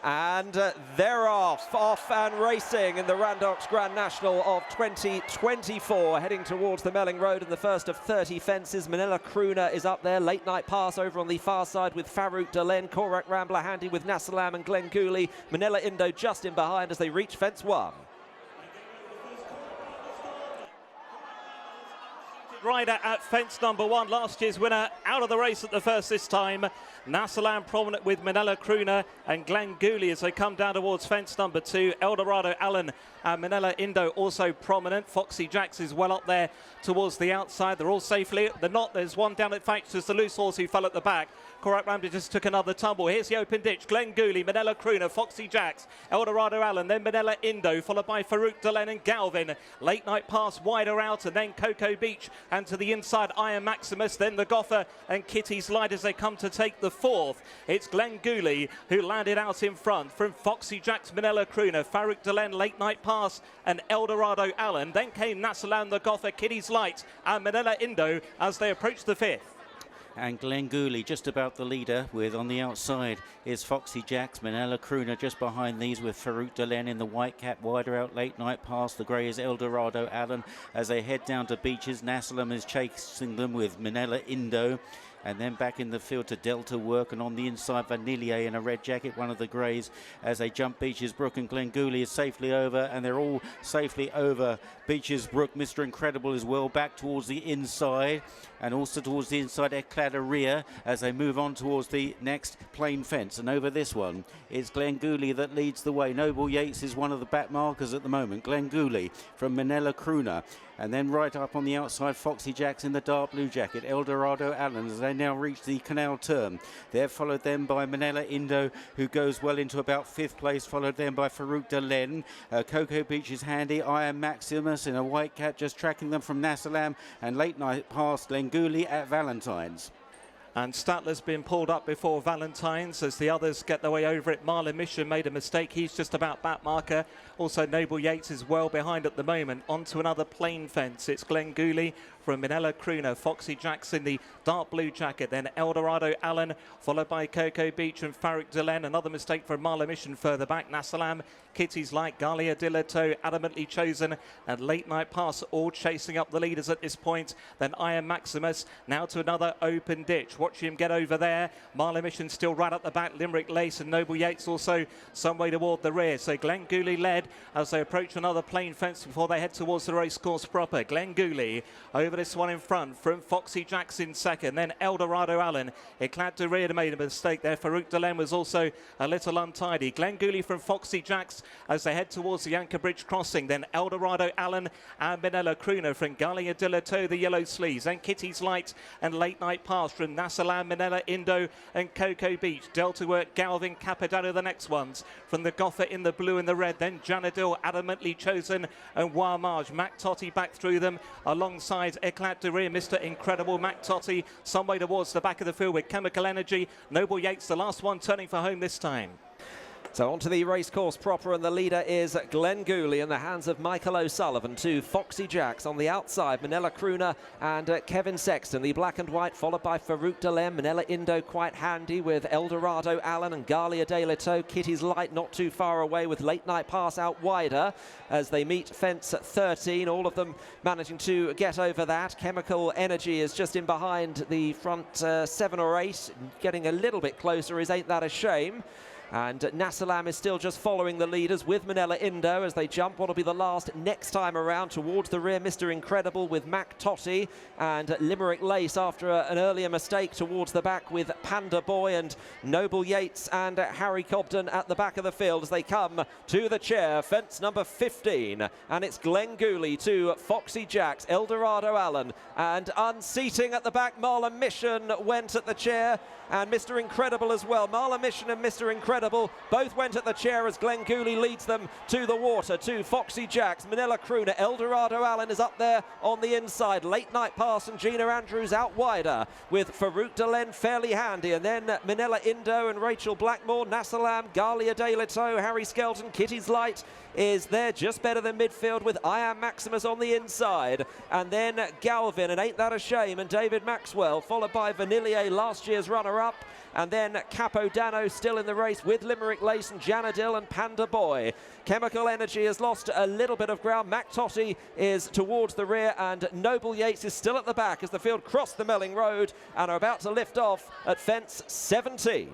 And they're off and racing in the Randox Grand National of 2024, heading towards the Melling Road in the first of 30 fences. Manila Crooner is up there. Late Night Pass over on the far side with Farouk Delen. Corach Rambler handy with Nasalam and Glen Gooley. Manila Indo just in behind as they reach fence 1. Rider at fence number 1, last year's winner, out of the race at the first this time. Nasalam prominent with Manila Crooner and Glen Gooley as they come down towards fence number 2. Eldorado Allen and Manila Indo also prominent. Foxy Jacks is well up there towards the outside. They're all safely. They're not. There's one down at fact. It's the loose horse who fell at the back. Corach Rambler just took another tumble. Here's the open ditch. Glen Gooley, Manila Crooner, Foxy Jacks, Eldorado Allen, then Manila Indo, followed by Farouk Delen and Galvin. Late Night Pass wider out, and then Cocoa Beach, and to the inside I Am Maximus, then the Goffer and Kitty's Light as they come to take the 4th. It's Glen Gooley who landed out in front from Foxy Jacks, Manila Crooner, Farouk Delen, Late Night Pass and Eldorado Allen. Then came Nasalam, the Goffer, Kitty's Light and Manila Indo as they approach the 5th. And Glen Gooley just about the leader, with on the outside is Foxy Jacks, Manila Crooner just behind these with Farouk Delen in the white cap, wider out Late Night Pass. The grey is Eldorado Allen as they head down to Beaches. Nasalam is chasing them with Manila Indo. And then back in the field to Delta Work, and on the inside Vanillier in a red jacket, one of the greys, as they jump Beaches Brook, and Glen Gooley is safely over, and they're all safely over Beaches Brook. Mr. Incredible is well back towards the inside, and also towards the inside Eclateria as they move on towards the next plain fence. And over this one, it's Glen Gooley that leads the way. Noble Yates is one of the back markers at the moment. Glen Gooley from Manila Crooner. And then right up on the outside, Foxy Jacks in the dark blue jacket, Eldorado Allen, as they now reach the canal turn. They're followed then by Manila Indo, who goes well into about 5th place, followed then by Farouk Delen. Cocoa Beach is handy. I Am Maximus in a white cap, just tracking them from Nasalam, and Late Night Pass Glen Gooley at Valentine's. And Statler's been pulled up before Valentine's as the others get their way over it. Marlon Mission made a mistake. He's just about back marker. Also, Noble Yates is well behind at the moment. On to another plain fence. It's Glen Gooley from Manila Crooner. Foxy Jacks in the dark blue jacket. Then Eldorado Allen, followed by Cocoa Beach and Farouk Delen. Another mistake from Marlon Mission further back. Nasalam, Kitty's Light, Galia Dilato, adamantly chosen. And Late Night Pass all chasing up the leaders at this point. Then I Am Maximus. Now to another open ditch. Watch him get over there. Marlon Mission still right at the back. Limerick Lace and Noble Yates also some way toward the rear. So Glen Gooley led as they approach another plain fence before they head towards the race course proper. Glen Gooley over this one in front from Foxy Jacks in second. Then Eldorado Allen. Eclateria made a mistake there. Farouk Delen was also a little untidy. Glen Gooley from Foxy Jacks as they head towards the Anchor Bridge crossing. Then Eldorado Allen and Manila Crooner from Galia Dilato, the yellow sleeves. Then Kitty's Light and Late Night Pass from Nasalam, Manila Indo and Cocoa Beach. Delta Work, Galvin, Capadano the next ones. From the Goffer in the blue and the red. Then Janadil, adamantly chosen, and Warmarge. Mac Totty back through them alongside Eclateria, Mr. Incredible. Mac Totty some way towards the back of the field with Chemical Energy. Noble Yates, the last one, turning for home this time. So on to the racecourse proper, and the leader is Glen Gooley in the hands of Michael O'Sullivan to Foxy Jacks. On the outside, Manila Crooner and Kevin Sexton, the black and white, followed by Farouk Delen. Manila Indo quite handy with Eldorado Allen and Galia De Lito. Kitty's Light not too far away with Late Night Pass out wider as they meet fence 13. All of them managing to get over that. Chemical Energy is just in behind the front 7 or 8. Getting a little bit closer is Ain't That a Shame. And Nasalam is still just following the leaders with Manila Indo as they jump what will be the last next time around towards the rear. Mr. Incredible with Mac Totty and Limerick Lace after an earlier mistake towards the back with Panda Boy and Noble Yates and Harry Cobden at the back of the field as they come to the chair, fence number 15. And it's Glen Gooley to Foxy Jacks, Eldorado Allen, and unseating at the back. Marlon Mission went at the chair and Mr. Incredible as well. Marlon Mission and Mr. Incredible both went at the chair as Glen Gooley leads them to the water to Foxy Jacks. Manila Crooner, Eldorado Allen is up there on the inside. Late Night Pass and Gina Andrews out wider with Farouk Delen fairly handy, and then Manila Indo and Rachel Blackmore, Nasalam, Galia De Lito, Harry Skelton, Kitty's Light is there just better than midfield with I Am Maximus on the inside, and then Galvin and Ain't That a Shame and David Maxwell, followed by Vanillier, last year's runner-up, and then Capodano still in the race with Limerick Lace and Janadil and Panda Boy. Chemical Energy has lost a little bit of ground. McTotty is towards the rear, and Noble Yates is still at the back as the field cross the Melling Road and are about to lift off at fence 17.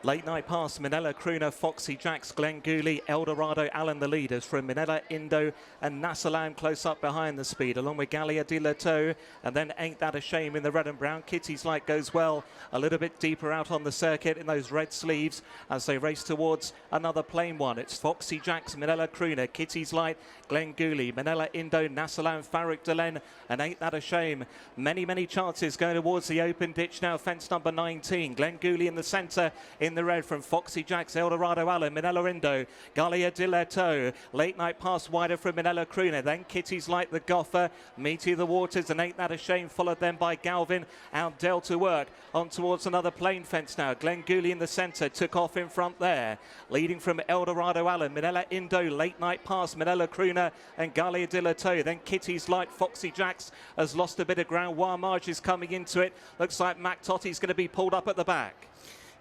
Late Night Pass, Minella Crooner, Foxy Jacks, Glenn Gooley, Eldorado Allen the leaders from Minella Indo and Nasalam close up behind the speed, along with Gallia de la Toe, and then Ain't That a Shame in the red and brown. Kitty's Light goes well a little bit deeper out on the circuit in those red sleeves as they race towards another plain one. It's Foxy Jacks, Minella Crooner, Kitty's Light, Glenn Gooley, Minella Indo, Nasalam, Farrick Delen, and Ain't That a Shame. Many chances going towards the open ditch now, fence number 19. Glenn Gooley in the centre in the red from Foxy Jacks, Eldorado Allen, Minella Indo, Gallia de la Toe. Late Night Pass wider from Minella Crooner, then Kitty's Light, the Goffer, Meaty the Waters, and Ain't That a Shame, followed then by Galvin, out Delta Work, on towards another plain fence now. Glenn Gooley in the centre, took off in front there. Leading from Eldorado Allen, Minella Indo, Late Night Pass, Minella Crooner, and Gallia de la Toe. Then Kitty's Light, Foxy Jacks has lost a bit of ground. Marge is coming into it. Looks like Mac Totty's going to be pulled up at the back.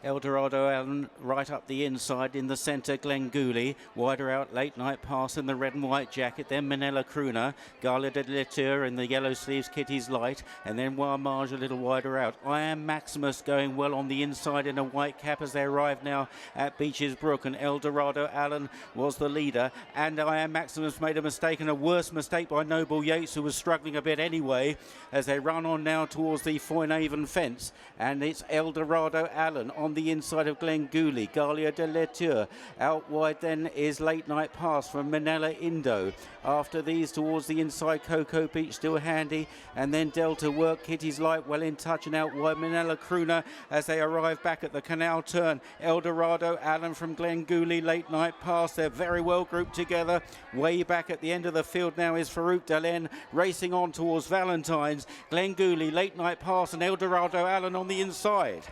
Eldorado Allen right up the inside, in the centre Glenn Gooley, wider out Late Night Pass in the red and white jacket, then Minella Crooner, Gala de Latour in the yellow sleeves, Kitty's Light, and then Marge a little wider out. I Am Maximus going well on the inside in a white cap as they arrive now at Beaches Brook, and Eldorado Allen was the leader, and I Am Maximus made a mistake, and a worse mistake by Noble Yates, who was struggling a bit anyway, as they run on now towards the Foynaven fence, and it's Eldorado Allen on the inside of Glenn Gooley, Gallia de la Tour. Out wide then is Late Night Pass from Minella Indo. After these towards the inside, Cocoa Beach still handy, and then Delta Work, Kitty's Light well in touch, and out wide Minella Crooner as they arrive back at the canal turn. Eldorado Allen from Glenn Gooley, Late Night Pass. They're very well grouped together. Way back at the end of the field now is Farrick Delen racing on towards Valentine's. Glenn Gooley, Late Night Pass, and Eldorado Allen on the inside.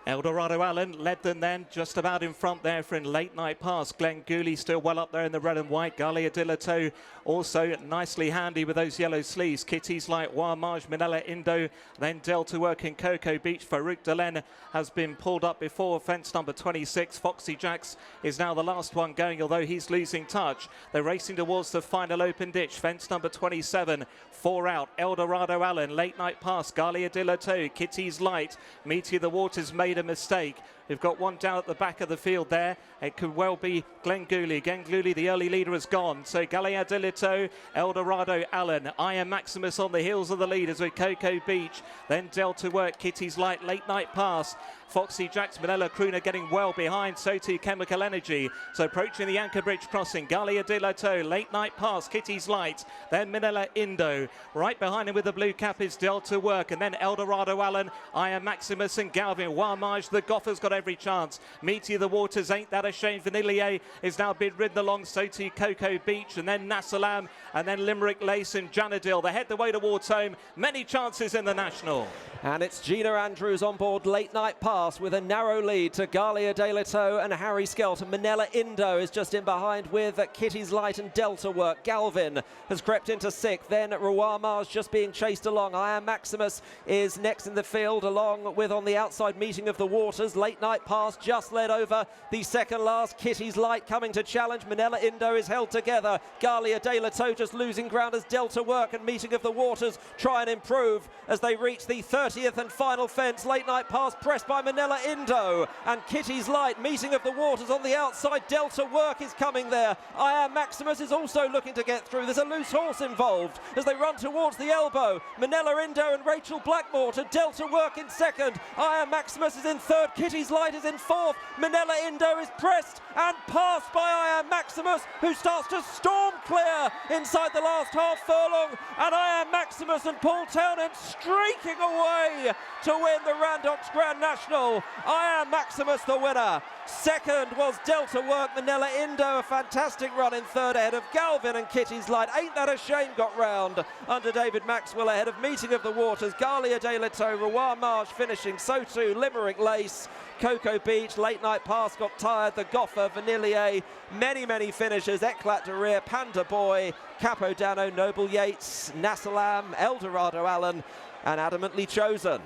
Eldorado Allen led them then just about in front there for in Late Night Pass. Glenn Gooley still well up there in the red and white. Gallia de la Toe also nicely handy with those yellow sleeves. Kitty's Light, Marge, Minella Indo, then Delta Work in Cocoa Beach. Farrick Delen has been pulled up before fence number 26. Foxy Jacks is now the last one going, although he's losing touch. They're racing towards the final open ditch. Fence number 27, 4 out. Eldorado Allen, Late Night Pass, Gallia de la Toe, Kitty's Light, Meaty the Waters made a mistake. We've got one down at the back of the field there. It could well be Glenn Gooley. Glenn Gooley, the early leader, has gone. So Gallia de la Toe, Eldorado Allen, I Am Maximus on the heels of the leaders with Cocoa Beach. Then Delta Work, Kitty's Light, Late Night Pass. Foxy Jacks, Minella Crooner getting well behind, so too Chemical Energy. So approaching the Anchor Bridge crossing, Gallia de la Toe, Late Night Pass, Kitty's Light, then Minella Indo. Right behind him with the blue cap is Delta Work, and then Eldorado Allen, I Am Maximus and Galvin. Marge, the Goffer's got every chance. Meaty the Waters, Ain't That a Shame. Vanillier is now been ridden along, so too Cocoa Beach, and then Nasalam, and then Limerick Lace and Janadil. They head the way towards home. Many chances in the National. And it's Gina Andrews on board Late Night Pass with a narrow lead to Gallia de la Toe and Harry Skelton. Minella Indo is just in behind with Kitty's Light and Delta Work. Galvin has crept into 6th. Then Mars just being chased along. I Am Maximus is next in the field, along with on the outside Meeting of the Waters. Late Night Pass just led over the second last. Kitty's Light coming to challenge. Minella Indo is held together. Gallia de la Toe just losing ground as Delta Work and Meeting of the Waters try and improve as they reach the 30th and final fence. Late Night Pass pressed by Minella Indo and Kitty's Light. Meeting of the Waters on the outside. Delta Work is coming there. I Am Maximus is also looking to get through. There's a loose horse involved as they run towards the elbow. Minella Indo and Rachel Blackmore to Delta Work in 2nd. I Am Maximus is in 3rd. Kitty's Light is in 4th. Minella Indo is pressed and passed by I Am Maximus, who starts to storm clear inside the last half furlong. And I Am Maximus and Paul Townend streaking away to win the Randox Grand National. I Am Maximus the winner. 2nd was Delta Work. Minella Indo, a fantastic run in 3rd ahead of Galvin and Kitty's Light. Ain't That a Shame got round under David Maxwell ahead of Meeting of the Waters. Gallia de la Toe, Marge finishing, so too Limerick Lace. Cocoa Beach, Late Night Pass got tired. The Goffer, Vanillier, many finishers. Eclat de Rear, Panda Boy, Capodano, Noble Yates, Nasalam, Eldorado Allen, and Adamantly Chosen.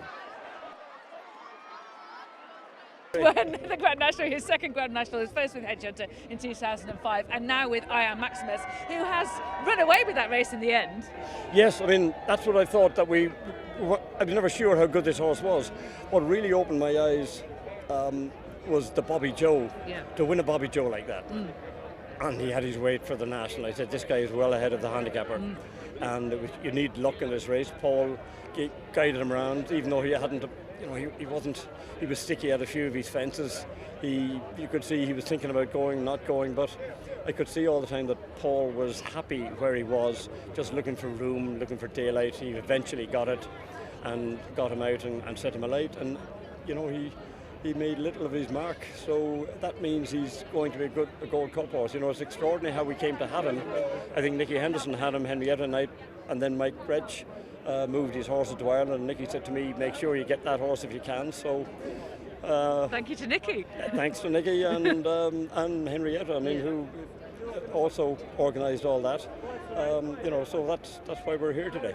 When the Grand National, his second Grand National, his first with Hedgehunter in 2005, and now with I Am Maximus, who has run away with that race in the end. Yes, I mean, that's what I thought, that I was never sure how good this horse was. What really opened my eyes was the Bobbyjo, to win a Bobbyjo like that. And he had his weight for the National. I said, this guy is well ahead of the handicapper. And you need luck in this race. Paul guided him around, even though he hadn't, he was sticky at a few of his fences. You could see he was thinking about going, not going, but I could see all the time that Paul was happy where he was, just looking for room, looking for daylight. He eventually got it and got him out and set him alight. And, he made little of his mark, so that means he's going to be a Gold Cup horse. It's extraordinary how we came to have him. I think Nicky Henderson had him, Henrietta Knight, and then Mike Gretsch moved his horses to Ireland, and Nicky said to me, make sure you get that horse if you can. So thank you to Nicky. Thanks to Nicky and Henrietta, who also organised all that. So that's why we're here today.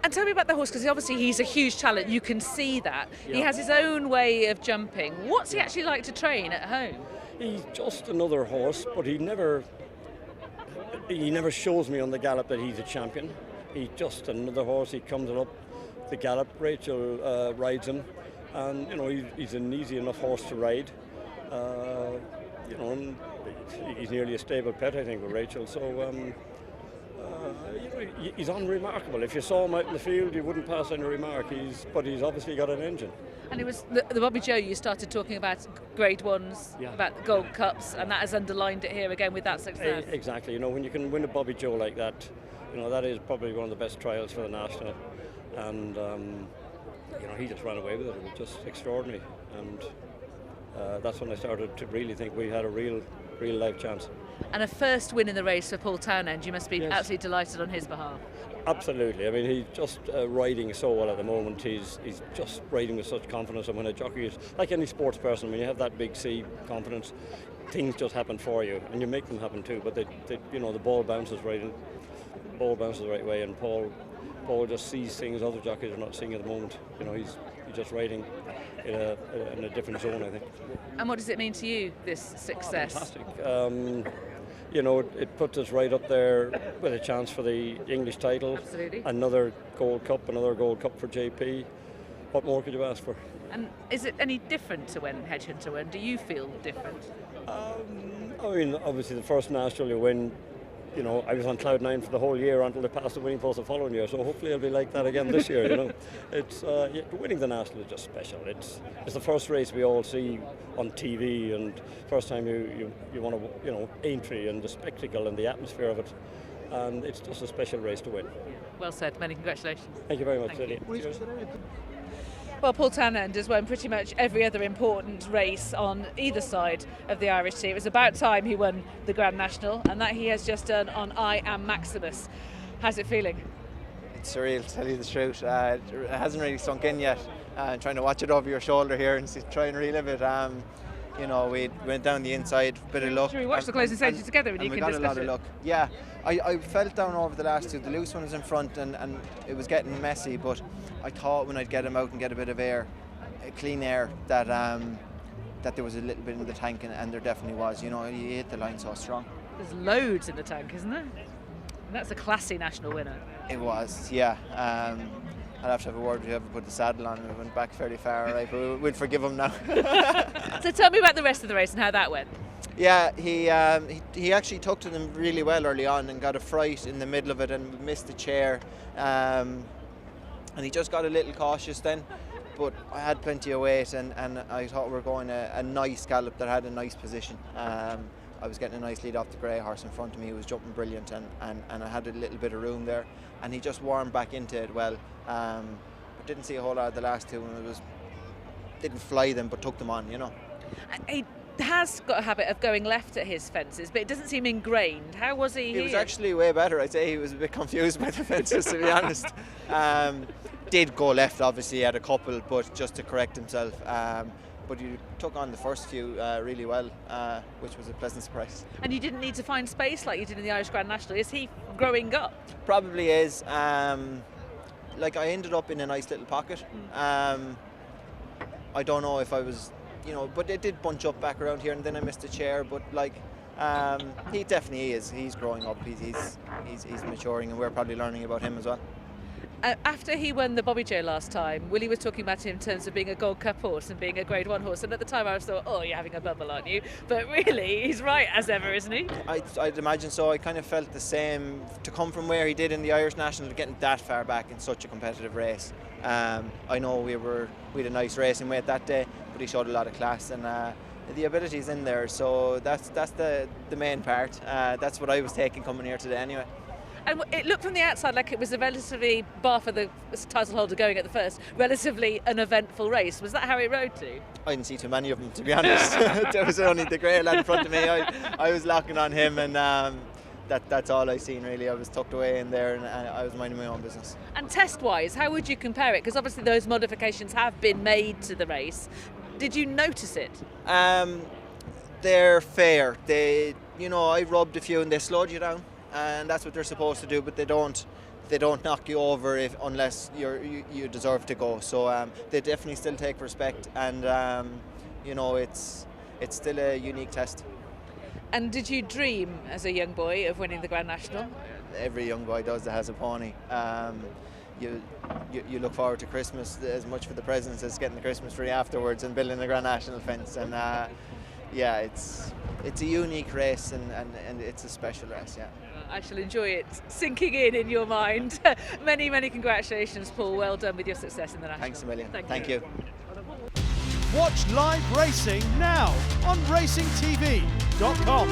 And tell me about the horse, because obviously he's a huge talent. You can see that. He has his own way of jumping. What's he actually like to train at home? He's just another horse, but he never shows me on the gallop that he's a champion. He's just another horse. He comes up the gallop. Rachel rides him, and he's an easy enough horse to ride. And he's nearly a stable pet, I think, with Rachel. So. He's unremarkable. If you saw him out in the field, you wouldn't pass any remark. But he's obviously got an engine. And it was the Bobbyjo, you started talking about Grade 1s, about the Gold Cups, and that has underlined it here again with that success. Exactly. When you can win a Bobbyjo like that, that is probably one of the best trials for the National. And he just ran away with it. It was just extraordinary. And that's when I started to really think we had a real life chance. And a first win in the race for Paul Townend, you must be absolutely delighted on his behalf. Absolutely. He's just riding so well at the moment. He's just riding with such confidence. And when a jockey is, like any sports person, when you have that big C confidence, things just happen for you, and you make them happen too. But the ball bounces right in, the right way, and Paul just sees things other jockeys are not seeing at the moment. He's just riding in a different zone, I think. And what does it mean to you, this success? Fantastic. It puts us right up there with a chance for the English title. Absolutely. Another Gold Cup for JP. What more could you ask for? And is it any different to when Hedgehunter won? Do you feel different? Obviously the first National you win, I was on cloud 9 for the whole year until they passed the winning post the following year. So hopefully it'll be like that again this year. It's winning the National is just special. It's the first race we all see on TV, and first time you want to Aintree and the spectacle and the atmosphere of it, and it's just a special race to win. Well said. Many congratulations. Thank you very much, Lydia. Well, Paul Townend has won pretty much every other important race on either side of the Irish Sea. It was about time he won the Grand National, and that he has just done on I Am Maximus. How's it feeling? It's surreal, to tell you the truth. It hasn't really sunk in yet. Trying to watch it over your shoulder here and try and relive it. We went down the inside, bit of luck. Should we watch the closing stages together and you can discuss it? We got a lot of luck. Yeah, I felt down over the last two. The loose one was in front and it was getting messy, but I thought when I'd get him out and get a bit of air, clean air, that there was a little bit in the tank, and there definitely was. He hit the line so strong. There's loads in the tank, isn't there? And that's a classy national winner. It was, yeah. I'll have to have a word with whoever put the saddle on. We went back fairly far, right? But we'll forgive him now. So tell me about the rest of the race and how that went. Yeah, he actually took to them really well early on and got a fright in the middle of it and missed the chair. And he just got a little cautious then. But I had plenty of weight and I thought we were going a nice gallop that had a nice position. I was getting a nice lead off the grey horse in front of me. He was jumping brilliant and I had a little bit of room there. And he just warmed back into it well. But didn't see a whole lot of the last two, and didn't fly them but took them on, He has got a habit of going left at his fences, but it doesn't seem ingrained. How was he here? He was actually way better. I'd say he was a bit confused by the fences, to be honest. Did go left, obviously, he had a couple, but just to correct himself. But he took on the first few really well, which was a pleasant surprise. And you didn't need to find space like you did in the Irish Grand National. Is he growing up? Probably is. I ended up in a nice little pocket. I don't know if I was you know, but it did bunch up back around here, and then I missed a chair. But like, he definitely is. He's growing up. He's maturing, and we're probably learning about him as well. After he won the Bobbyjo last time, Willie was talking about him in terms of being a Gold Cup horse and being a Grade 1 horse. And at the time I was thought, oh, you're having a bubble, aren't you? But really, he's right as ever, isn't he? I'd imagine so. I kind of felt the same. To come from where he did in the Irish National, getting that far back in such a competitive race. I know we had a nice racing weight that day, but he showed a lot of class, and the ability's in there. So that's the main part. That's what I was taking coming here today anyway. And it looked from the outside like it was a relatively, bar for the title holder going at the first, relatively an eventful race. Was that how it rode to? I didn't see too many of them, to be honest. There was only the grey lad in front of me. I was locking on him, and that's all I seen really. I was tucked away in there, and I was minding my own business. And test-wise, how would you compare it? Because obviously those modifications have been made to the race. Did you notice it? They're fair. I rubbed a few and they slowed you down. And that's what they're supposed to do, but they don't knock you over unless you deserve to go. So they definitely still take respect, and it's still a unique test. And did you dream as a young boy of winning the Grand National? Every young boy does that has a pony. You look forward to Christmas as much for the presents as getting the Christmas tree afterwards and building the Grand National fence. And it's a unique race, and it's a special race. Yeah. I shall enjoy it sinking in your mind. Many, many congratulations, Paul. Well done with your success in the National. Thanks a million. Thank you. Watch live racing now on racingtv.com.